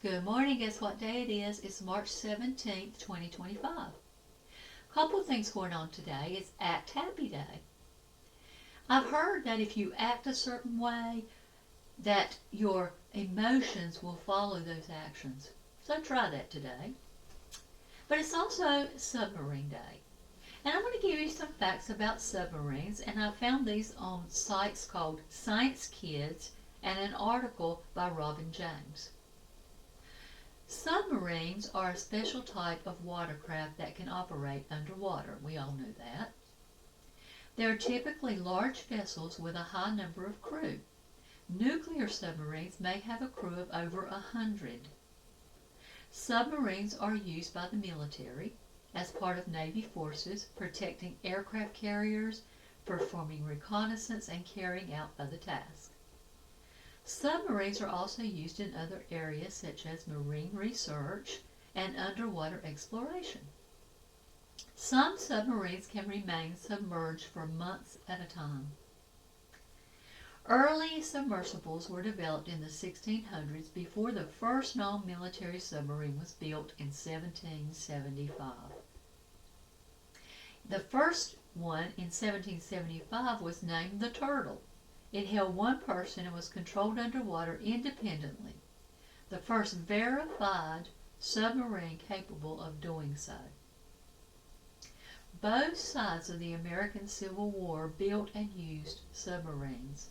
Good morning. Guess what day it is? It's March 17th, 2025. A couple of things going on today. It's Act Happy Day. I've heard that if you act a certain way, that your emotions will follow those actions. So try that today. But it's also Submarine Day. And I'm going to give you some facts about submarines, and I found these on sites called Science Kids and an article by Robin James. Submarines are a special type of watercraft that can operate underwater. We all know that. They are typically large vessels with a high number of crew. Nuclear submarines may have a crew of over 100. Submarines are used by the military as part of Navy forces, protecting aircraft carriers, performing reconnaissance, and carrying out other tasks. Submarines are also used in other areas such as marine research and underwater exploration. Some submarines can remain submerged for months at a time. Early submersibles were developed in the 1600s before the first known military submarine was built in 1775. The first one in 1775 was named the Turtle. It held one person and was controlled underwater independently, the first verified submarine capable of doing so. Both sides of the American Civil War built and used submarines.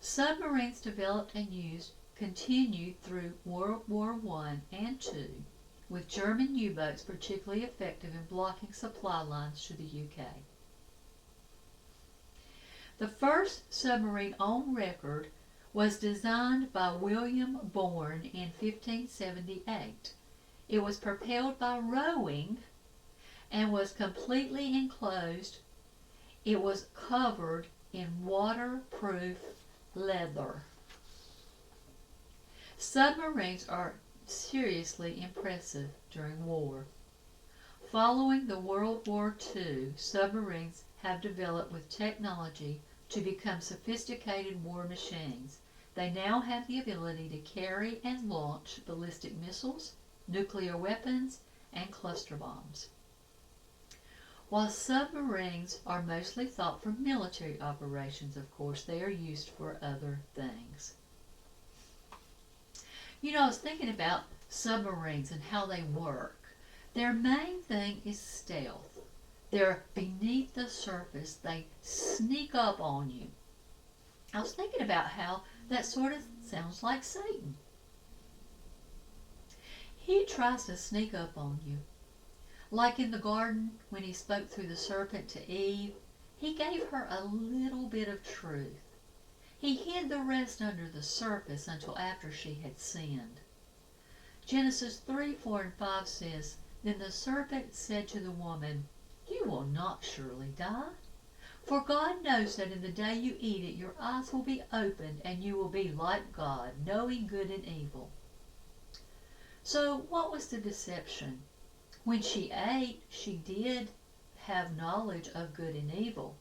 Submarines developed and used continued through World War I and II, with German U-boats particularly effective in blocking supply lines to the UK. The first submarine on record was designed by William Bourne in 1578. It was propelled by rowing and was completely enclosed. It was covered in waterproof leather. Submarines are seriously impressive during war. Following the World War II, submarines have developed with technology to become sophisticated war machines. They now have the ability to carry and launch ballistic missiles, nuclear weapons, and cluster bombs. While submarines are mostly thought for military operations, of course, they are used for other things. I was thinking about submarines and how they work. Their main thing is stealth. They're beneath the surface. They sneak up on you. I was thinking about how that sort of sounds like Satan. He tries to sneak up on you. Like in the garden when he spoke through the serpent to Eve, he gave her a little bit of truth. He hid the rest under the surface until after she had sinned. Genesis 3, 4, and 5 says, "Then the serpent said to the woman, 'You will not surely die. For God knows that in the day you eat it, your eyes will be opened, and you will be like God, knowing good and evil.'" So what was the deception? When she ate, she did have knowledge of good and evil.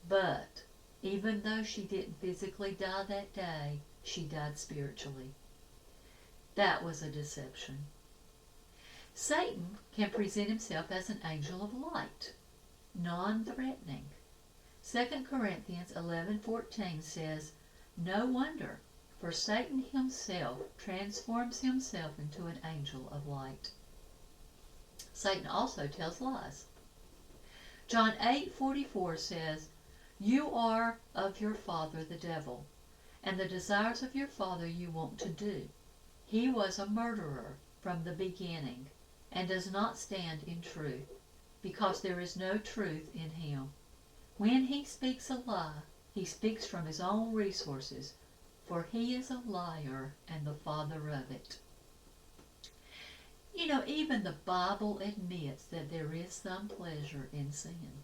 But even though she didn't physically die that day, she died spiritually. That was a deception. Satan can present himself as an angel of light, non-threatening. 2 Corinthians 11:14 says, "No wonder, for Satan himself transforms himself into an angel of light." Satan also tells lies. John 8:44 says, "You are of your father the devil, and the desires of your father you want to do. He was a murderer from the beginning, and does not stand in truth, because there is no truth in him. When he speaks a lie, he speaks from his own resources, for he is a liar and the father of it." Even the Bible admits that there is some pleasure in sin.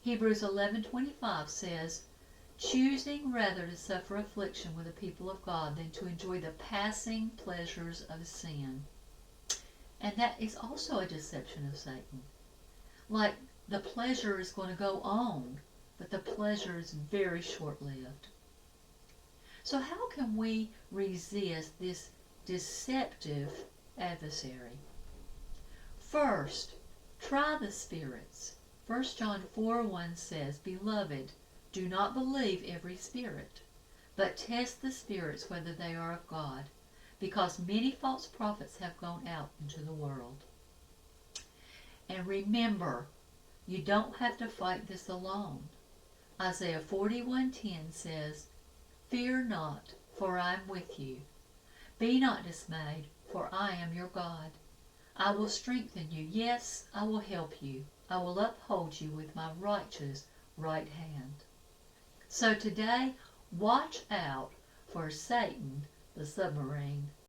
Hebrews 11:25 says, "Choosing rather to suffer affliction with the people of God than to enjoy the passing pleasures of sin." And that is also a deception of Satan. Like the pleasure is going to go on, but the pleasure is very short-lived. So how can we resist this deceptive adversary? First, try the spirits. 1 John 4:1 says, "Beloved, do not believe every spirit, but test the spirits whether they are of God, because many false prophets have gone out into the world." And remember, you don't have to fight this alone. Isaiah 41:10 says, "Fear not, for I am with you. Be not dismayed, for I am your God. I will strengthen you. Yes, I will help you. I will uphold you with my righteous right hand." So today, watch out for Satan the submarine.